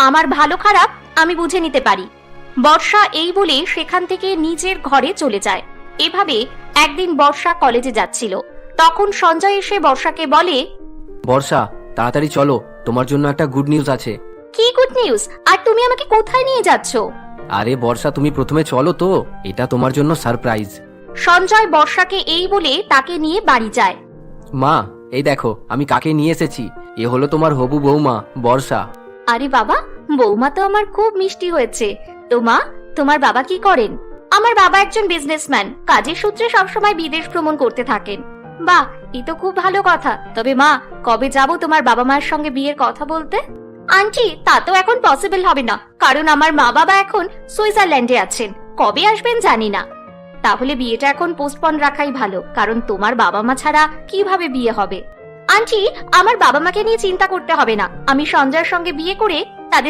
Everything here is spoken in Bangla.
আমার ভালো খারাপ আমি বুঝে নিতে পারি। বর্ষা এই বলে সেখান থেকে নিজের ঘরে চলে যায়। এভাবে একদিন বর্ষা কলেজে যাচ্ছিল, তখন সঞ্জয় এসে বর্ষাকে বলে, বর্ষা, তাড়াতাড়ি চলো, তোমার জন্য একটা গুড নিউজ আছে। কি গুড নিউজ? আর তুমি আমাকে কোথায় নিয়ে যাচ্ছ? আরে বর্ষা, তুমি প্রথমে চলো তো, এটা তোমার জন্য সারপ্রাইজ। সঞ্জয় বর্ষাকে এই বলে তাকে নিয়ে বাড়ি যায়। মা, এই দেখো আমি কাকে নিয়ে এসেছি। এ হলো তোমার হবু বৌমা বর্ষা। আরে বাবা, বৌমা তো আমার খুব মিষ্টি হয়েছে। তো মা, তোমার বাবা কি করেন? আমার বাবা একজন বিজনেসম্যান, কাজের সূত্রে সবসময় বিদেশ ভ্রমণ করতে থাকেন। বাহ, এই তো খুব ভালো কথা। তবে মা, কবে যাব তোমার বাবা মায়ের সঙ্গে বিয়ের কথা বলতে? আন্টি, তা তো এখন পসিবল হবে না, কারণ আমার মা বাবা এখন সুইজারল্যান্ডে আছেন। কবে আসবেন জানি না। তাহলে বিয়েটা এখন পোস্টপন রাখাই ভালো, কারণ তোমার বাবা মা ছাড়া কিভাবে বিয়ে হবে? আন্টি, আমার বাবা মাকে নিয়ে চিন্তা করতে হবে না। আমি সঞ্জয়ের সঙ্গে বিয়ে করে